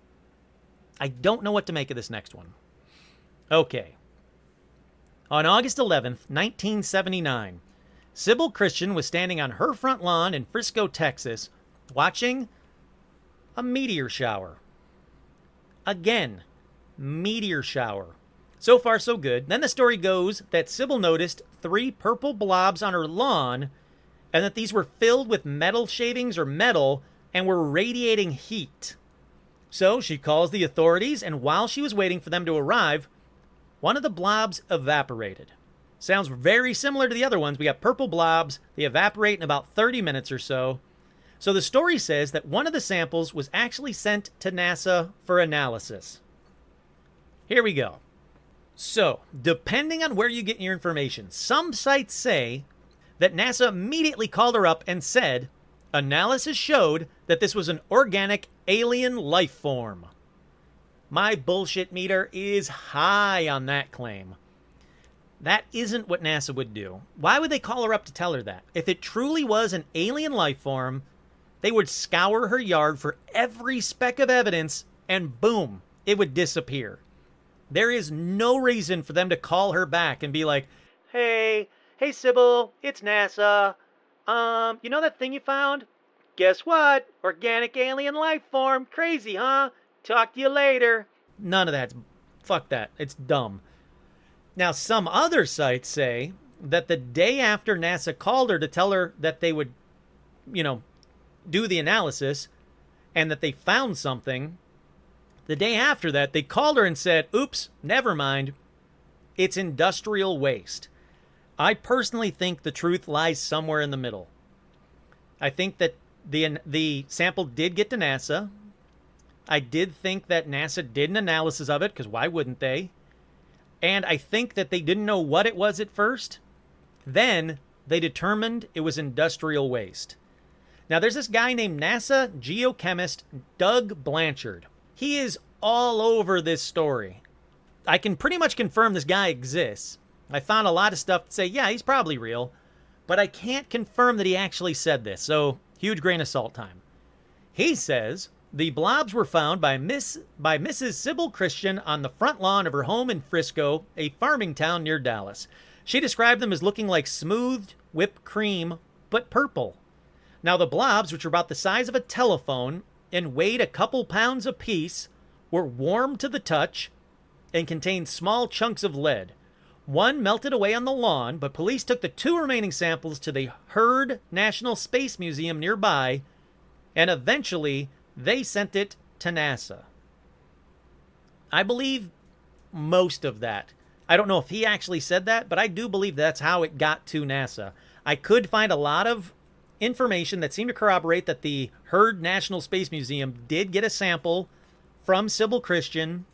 I don't know what to make of this next one. Okay. On August 11th, 1979, Sybil Christian was standing on her front lawn in Frisco, Texas, watching a meteor shower. Again, meteor shower. So far, so good. Then the story goes that Sybil noticed 3 purple blobs on her lawn and that these were filled with metal shavings or metal and were radiating heat. So she calls the authorities, and while she was waiting for them to arrive, one of the blobs evaporated. Sounds very similar to the other ones. We got purple blobs. They evaporate in about 30 minutes or so. So the story says that one of the samples was actually sent to NASA for analysis. Here we go. So, depending on where you get your information, some sites say that NASA immediately called her up and said, analysis showed that this was an organic alien life form. My bullshit meter is high on that claim. That isn't what NASA would do. Why would they call her up to tell her that? If it truly was an alien life form, they would scour her yard for every speck of evidence, and boom, it would disappear. There is no reason for them to call her back and be like, Hey Sybil, it's NASA. You know that thing you found? Guess what? Organic alien life form. Crazy, huh? Talk to you later. None of that. Fuck that. It's dumb. Now, some other sites say that the day after NASA called her to tell her that they would, do the analysis and that they found something, the day after that, they called her and said, oops, never mind. It's industrial waste. I personally think the truth lies somewhere in the middle. I think that the sample did get to NASA. I did think that NASA did an analysis of it, because why wouldn't they? And I think that they didn't know what it was at first. Then they determined it was industrial waste. Now, there's this guy named NASA geochemist Doug Blanchard. He is all over this story. I can pretty much confirm this guy exists. I found a lot of stuff to say, yeah, he's probably real. But I can't confirm that he actually said this, so huge grain of salt time. He says the blobs were found by Mrs. Sybil Christian on the front lawn of her home in Frisco, a farming town near Dallas. She described them as looking like smooth whipped cream, but purple. Now, the blobs, which were about the size of a telephone and weighed a couple pounds apiece, were warm to the touch and contained small chunks of lead. One melted away on the lawn, but police took the 2 remaining samples to the Hurd National Space Museum nearby, and eventually they sent it to NASA. I believe most of that. I don't know if he actually said that, but I do believe that's how it got to NASA. I could find a lot of information that seemed to corroborate that the Hurd National Space Museum did get a sample from Sybil Christian,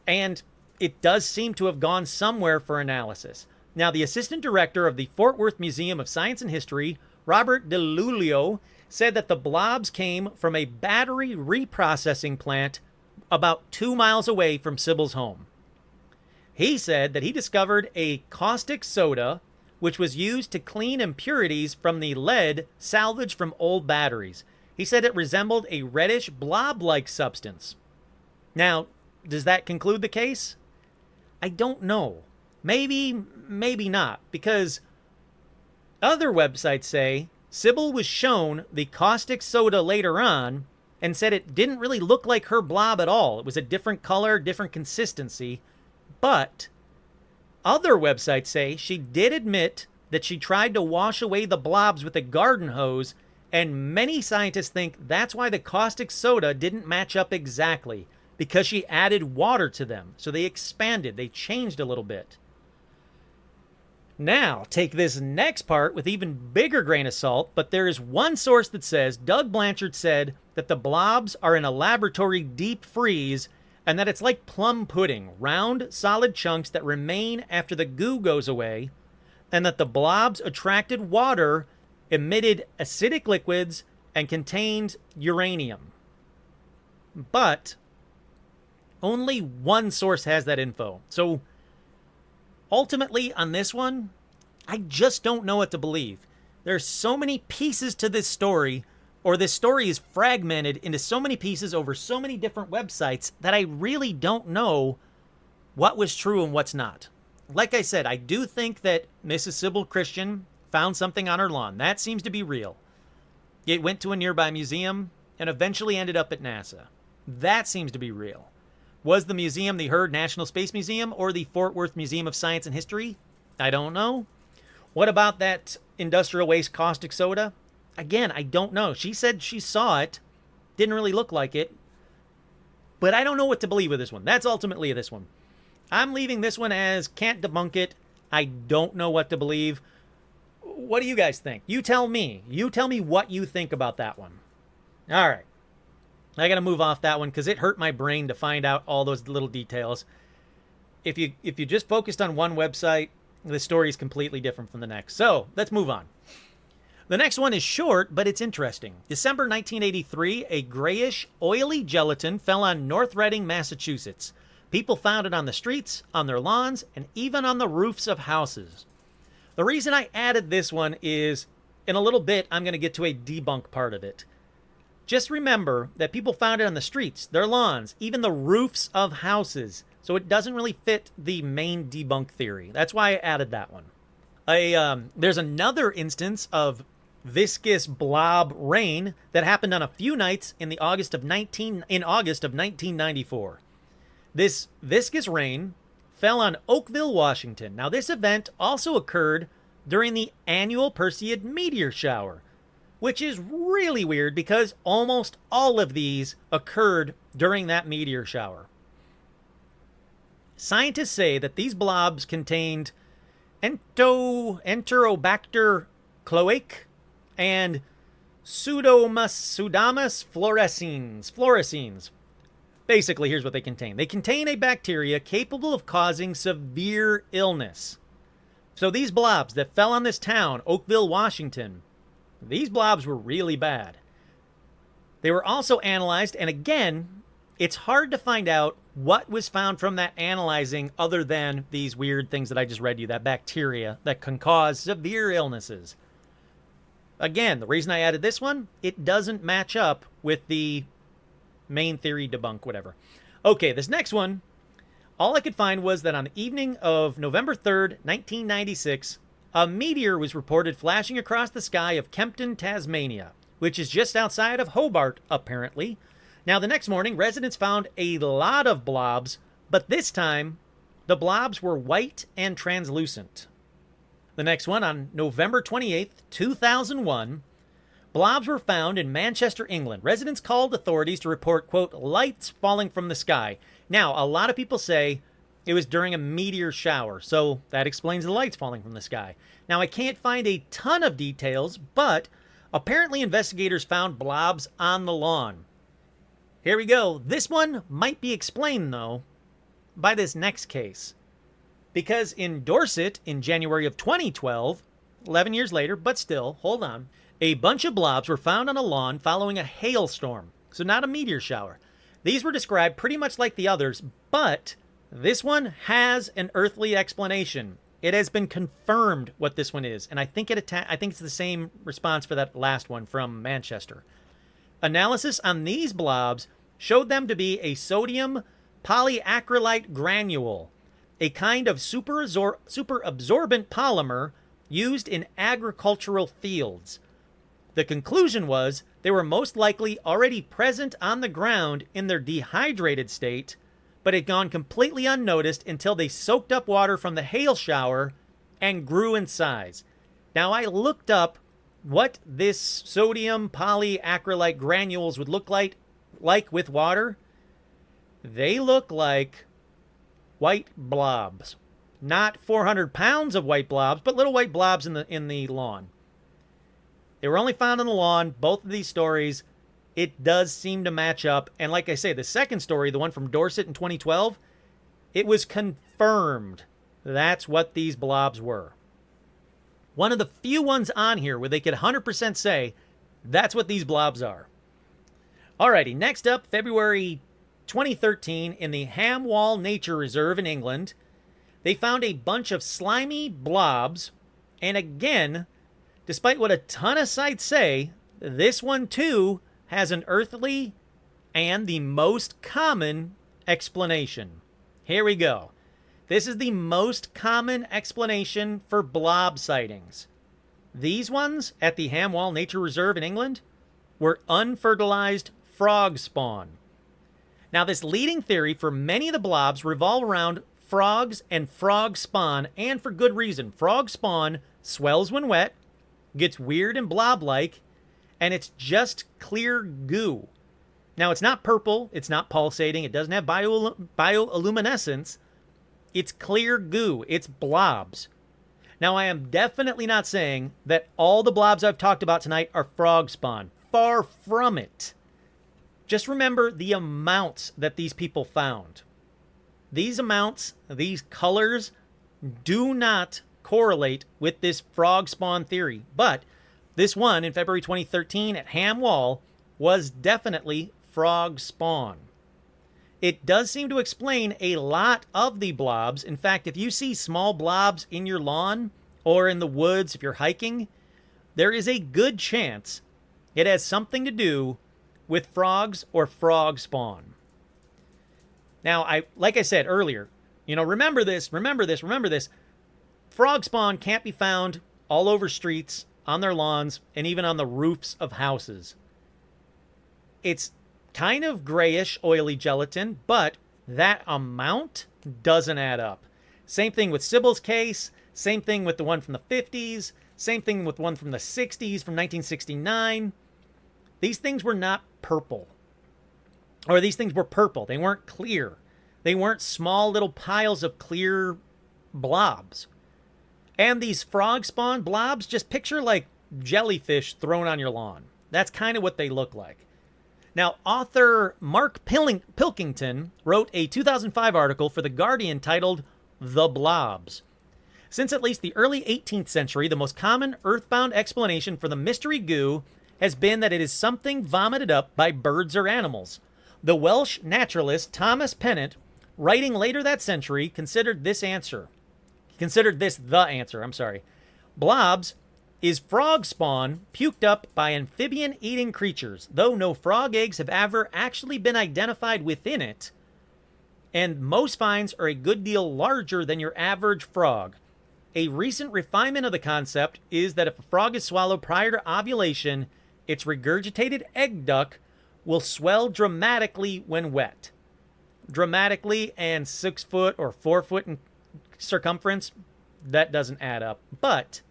and it does seem to have gone somewhere for analysis. Now, the assistant director of the Fort Worth Museum of Science and History, Robert DeLulio, said that the blobs came from a battery reprocessing plant about 2 miles away from Sybil's home. He said that he discovered a caustic soda, which was used to clean impurities from the lead salvaged from old batteries. He said it resembled a reddish blob-like substance. Now, does that conclude the case? I don't know. Maybe, maybe not, because other websites say Sybil was shown the caustic soda later on and said it didn't really look like her blob at all. It was a different color, different consistency. But other websites say she did admit that she tried to wash away the blobs with a garden hose, and many scientists think that's why the caustic soda didn't match up exactly, because she added water to them. So they expanded, they changed a little bit. Now, take this next part with even bigger grain of salt, but there is one source that says Doug Blanchard said that the blobs are in a laboratory deep freeze and that it's like plum pudding, round, solid chunks that remain after the goo goes away, and that the blobs attracted water, emitted acidic liquids, and contained uranium. But only one source has that info. So ultimately, on this one, I just don't know what to believe. There's so many pieces to this story, or this story is fragmented into so many pieces over so many different websites that I really don't know what was true and what's not. Like I said, I do think that Mrs. Sybil Christian found something on her lawn. That seems to be real. It went to a nearby museum and eventually ended up at NASA. That seems to be real. Was the museum the Hurd National Space Museum or the Fort Worth Museum of Science and History? I don't know. What about that industrial waste caustic soda? Again, I don't know. She said she saw it. Didn't really look like it. But I don't know what to believe with this one. That's ultimately this one. I'm leaving this one as can't debunk it. I don't know what to believe. What do you guys think? You tell me. You tell me what you think about that one. All right. I got to move off that one because it hurt my brain to find out all those little details. If you just focused on one website, the story is completely different from the next. So let's move on. The next one is short, but it's interesting. December 1983, a grayish, oily gelatin fell on North Reading, Massachusetts. People found it on the streets, on their lawns, and even on the roofs of houses. The reason I added this one is, in a little bit, I'm going to get to a debunk part of it. Just remember that people found it on the streets, their lawns, even the roofs of houses. So it doesn't really fit the main debunk theory. That's why I added that one. There's another instance of viscous blob rain that happened on a few nights in August of 1994. This viscous rain fell on Oakville, Washington. Now, this event also occurred during the annual Perseid meteor shower, which is really weird because almost all of these occurred during that meteor shower. Scientists say that these blobs contained Enterobacter cloacae and Pseudomonas fluorescens. Basically, here's what they contain. They contain a bacteria capable of causing severe illness. So these blobs that fell on this town, Oakville, Washington, these blobs were really bad. They were also analyzed, and again, it's hard to find out what was found from that analyzing other than these weird things that I just read you, that bacteria that can cause severe illnesses. Again, the reason I added this one, it doesn't match up with the main theory debunk, whatever. Okay, this next one, all I could find was that on the evening of November 3rd, 1996, a meteor was reported flashing across the sky of Kempton, Tasmania, which is just outside of Hobart, apparently. Now, the next morning, residents found a lot of blobs, but this time, the blobs were white and translucent. The next one, on November 28th, 2001, blobs were found in Manchester, England. Residents called authorities to report, quote, lights falling from the sky. Now, a lot of people say it was during a meteor shower, so that explains the lights falling from the sky. Now, I can't find a ton of details, but apparently investigators found blobs on the lawn. Here we go. This one might be explained, though, by this next case. Because in Dorset, in January of 2012, 11 years later, but still, hold on, a bunch of blobs were found on a lawn following a hailstorm, so not a meteor shower. These were described pretty much like the others, but this one has an earthly explanation. It has been confirmed what this one is, and I think it's the same response for that last one from Manchester. Analysis on these blobs showed them to be a sodium polyacrylate granule, a kind of super absorbent polymer used in agricultural fields. The conclusion was they were most likely already present on the ground in their dehydrated state, but had gone completely unnoticed until they soaked up water from the hail shower and grew in size. Now, I looked up what this sodium polyacrylate granules would look like with water. They look like white blobs. Not 400 pounds of white blobs, but little white blobs in the lawn. They were only found on the lawn. Both of these stories, it does seem to match up. And like I say, the second story, the one from Dorset in 2012, it was confirmed that's what these blobs were. One of the few ones on here where they could 100% say that's what these blobs are. Alrighty, next up, February 2013, in the Ham Wall Nature Reserve in England, they found a bunch of slimy blobs, and again, despite what a ton of sites say, this one too has an earthly and the most common explanation. Here we go. This is the most common explanation for blob sightings. These ones at the Ham Wall Nature Reserve in England were unfertilized frog spawn. Now, this leading theory for many of the blobs revolve around frogs and frog spawn, and for good reason. Frog spawn swells when wet, gets weird and blob-like, and it's just clear goo. Now, it's not purple, it's not pulsating, it doesn't have bioluminescence. It's clear goo, it's blobs. Now, I am definitely not saying that all the blobs I've talked about tonight are frog spawn. Far from it. Just remember the amounts that these people found. These amounts, these colors, do not correlate with this frog spawn theory. But this one in February 2013 at Ham Wall was definitely frog spawn. It does seem to explain a lot of the blobs. In fact, if you see small blobs in your lawn or in the woods if you're hiking, there is a good chance it has something to do with frogs or frog spawn. Now, like I said earlier, remember this. Frog spawn can't be found all over streets, on their lawns, and even on the roofs of houses. It's kind of grayish, oily gelatin, but that amount doesn't add up. Same thing with Sybil's case, same thing with the one from the 50s, same thing with one from the 60s, from 1969. These things were not purple. Or these things were purple. They weren't clear. They weren't small little piles of clear blobs. And these frog spawn blobs, just picture like jellyfish thrown on your lawn. That's kind of what they look like. Now, author Mark Pilkington wrote a 2005 article for The Guardian titled The Blobs. Since at least the early 18th century, the most common earthbound explanation for the mystery goo has been that it is something vomited up by birds or animals. The Welsh naturalist Thomas Pennant, writing later that century, considered this the answer. Blobs is frog spawn puked up by amphibian-eating creatures, though no frog eggs have ever actually been identified within it, and most finds are a good deal larger than your average frog. A recent refinement of the concept is that if a frog is swallowed prior to ovulation, its regurgitated egg duct will swell dramatically when wet. Dramatically, and 6 foot or 4 foot in circumference, that doesn't add up. But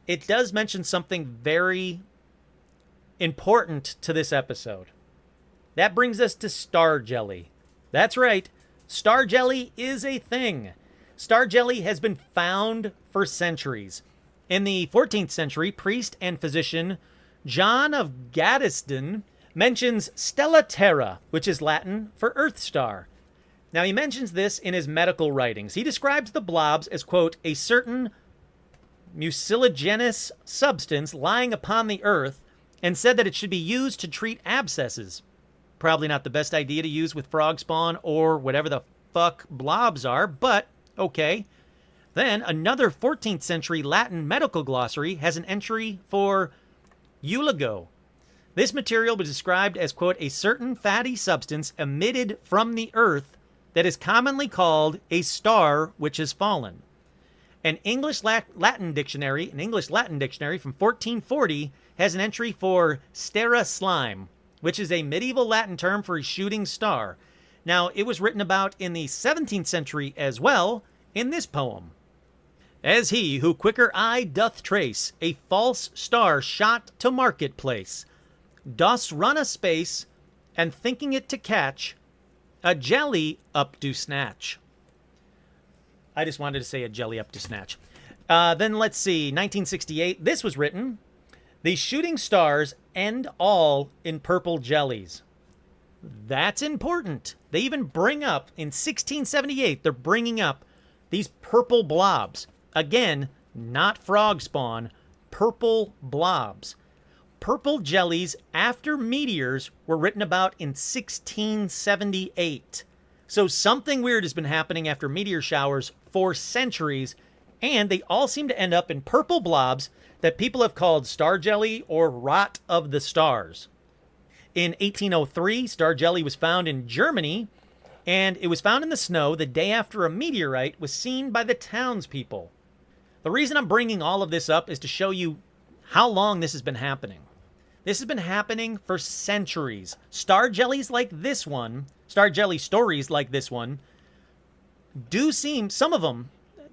it does mention something very important to this episode. That brings us to star jelly. That's right, star jelly is a thing. Star jelly has been found for centuries. In the 14th century, priest and physician John of Gaddesden mentions Stella Terra, which is Latin for Earth Star. Now, he mentions this in his medical writings. He describes the blobs as, quote, a certain mucilaginous substance lying upon the earth, and said that it should be used to treat abscesses. Probably not the best idea to use with frog spawn or whatever the fuck blobs are, but okay. Then another 14th century Latin medical glossary has an entry for eulogo. This material was described as, quote, a certain fatty substance emitted from the earth that is commonly called a star which has fallen. An English Latin dictionary from 1440 has an entry for stera slime, which is a medieval Latin term for a shooting star. Now, it was written about in the 17th century as well in this poem. As he who quicker eye doth trace a false star shot to marketplace, dost run a space, and thinking it to catch, a jelly up do snatch. I just wanted to say a jelly up to snatch. Then let's see, 1968, this was written. The shooting stars end all in purple jellies. That's important. They even bring up, in 1678, they're bringing up these purple blobs. Again, not frog spawn, purple blobs. Purple jellies after meteors were written about in 1678. So something weird has been happening after meteor showers for centuries, and they all seem to end up in purple blobs that people have called star jelly or rot of the stars. In 1803, star jelly was found in Germany, and it was found in the snow the day after a meteorite was seen by the townspeople. The reason I'm bringing all of this up is to show you how long this has been happening. This has been happening for centuries. Star jellies like this one, star jelly stories like this one, some of them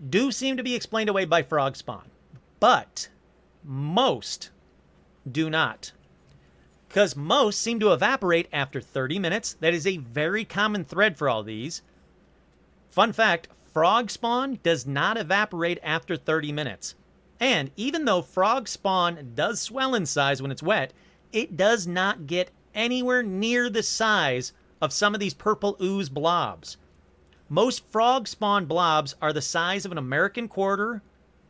do seem to be explained away by frog spawn, but most do not. Because most seem to evaporate after 30 minutes. That is a very common thread for all these. Fun fact, frog spawn does not evaporate after 30 minutes. And even though frog spawn does swell in size when it's wet, it does not get anywhere near the size of some of these purple ooze blobs. Most frog spawn blobs are the size of an American quarter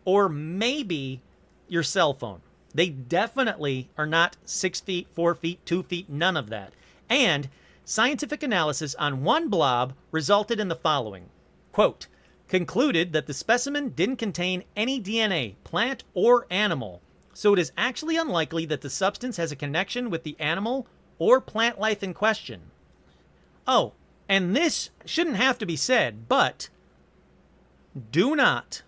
or maybe your cell phone. They definitely are not 6 feet, 4 feet, 2 feet, none of that. And scientific analysis on one blob resulted in the following. Quote, concluded that the specimen didn't contain any DNA, plant or animal, so it is actually unlikely that the substance has a connection with the animal or plant life in question. Oh, and this shouldn't have to be said, but do not,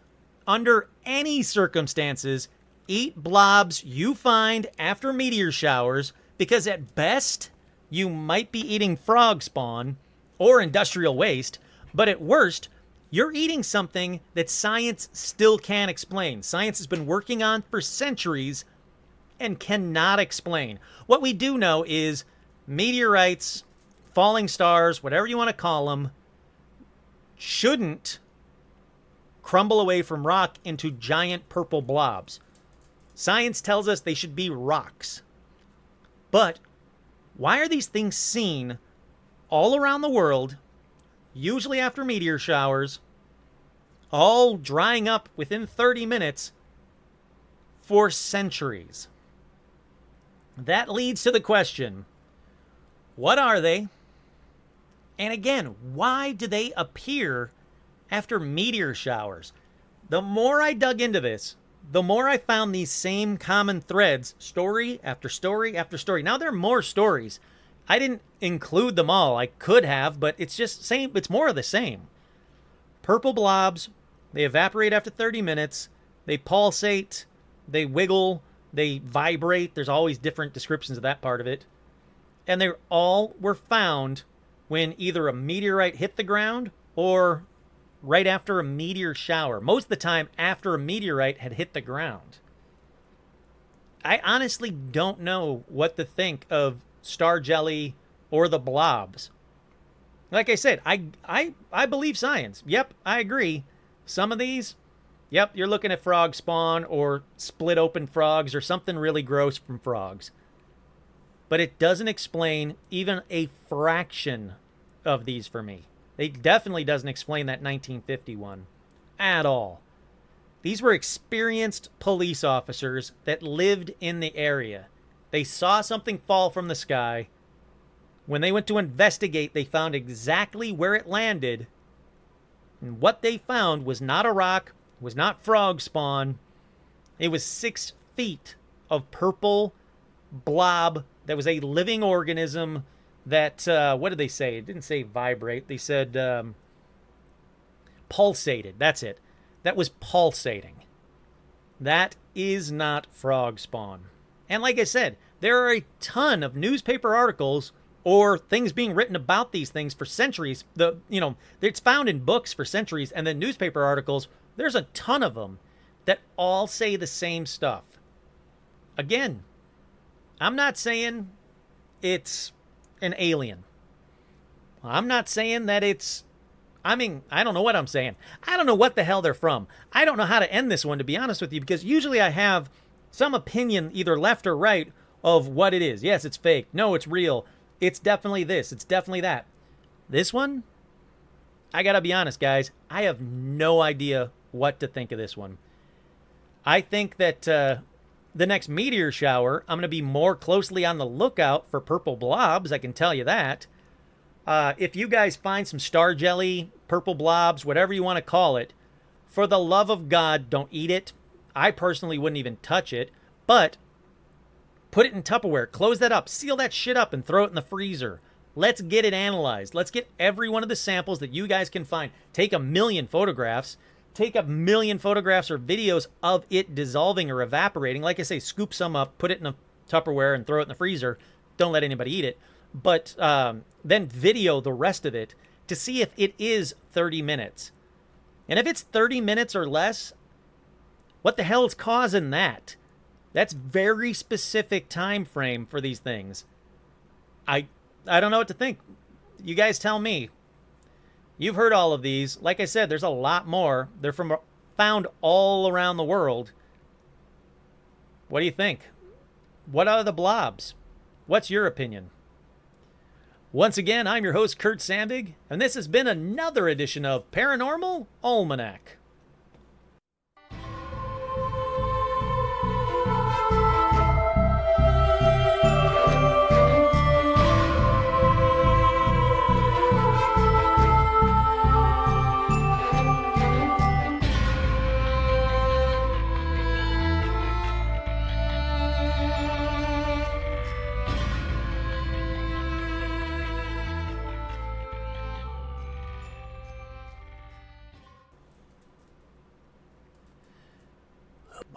under any circumstances, eat blobs you find after meteor showers, because at best, you might be eating frog spawn or industrial waste, but at worst, you're eating something that science still can't explain. Science has been working on for centuries and cannot explain. What we do know is meteorites, falling stars, whatever you want to call them, shouldn't crumble away from rock into giant purple blobs. Science tells us they should be rocks. But why are these things seen all around the world, usually after meteor showers, all drying up within 30 minutes for centuries? That leads to the question, what are they? And again, why do they appear after meteor showers? The more I dug into this, the more I found these same common threads, story after story after story. Now there are more stories. I didn't include them all. I could have, but it's just same. It's more of the same. Purple blobs, they evaporate after 30 minutes. They pulsate, they wiggle, they vibrate. There's always different descriptions of that part of it. And they all were found when either a meteorite hit the ground or right after a meteor shower. Most of the time after a meteorite had hit the ground. I honestly don't know what to think of star jelly or the blobs. Like I said, I believe science. Yep, I agree. Some of these, yep, you're looking at frog spawn or split open frogs or something really gross from frogs. But it doesn't explain even a fraction of these for me. It definitely doesn't explain that 1951 at all. These were experienced police officers that lived in the area. They saw something fall from the sky. When they went to investigate, they found exactly where it landed. And what they found was not a rock, was not frog spawn. It was 6 feet of purple blob that was a living organism that, what did they say? It didn't say vibrate. They said pulsated. That's it. That was pulsating. That is not frog spawn. And like I said, there are a ton of newspaper articles or things being written about these things for centuries. It's found in books for centuries, and then newspaper articles, there's a ton of them that all say the same stuff. Again, I'm not saying it's an alien. I'm not saying that it's... I don't know what I'm saying. I don't know what the hell they're from. I don't know how to end this one, to be honest with you, because usually I have some opinion, either left or right, of what it is. Yes, it's fake. No, it's real. It's definitely this. It's definitely that. This one, I gotta be honest, guys. I have no idea what to think of this one. I think that the next meteor shower, I'm going to be more closely on the lookout for purple blobs. I can tell you that. If you guys find some star jelly, purple blobs, whatever you want to call it, for the love of God, don't eat it. I personally wouldn't even touch it, but put it in Tupperware, close that up, seal that shit up, and throw it in the freezer. Let's get it analyzed. Let's get every one of the samples that you guys can find. Take 1 million photographs. Take 1 million photographs or videos of it dissolving or evaporating. Like I say, scoop some up, put it in a Tupperware, and throw it in the freezer. Don't let anybody eat it. But then video the rest of it to see if it is 30 minutes. And if it's 30 minutes or less, what the hell is causing that? That's very specific time frame for these things. I don't know what to think. You guys tell me. You've heard all of these. Like I said, there's a lot more. They're found all around the world. What do you think? What are the blobs? What's your opinion? Once again, I'm your host, Kurt Sandig, and this has been another edition of Paranormal Almanac.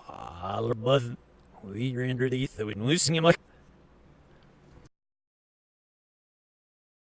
Alla buzz. We render these so we listen him like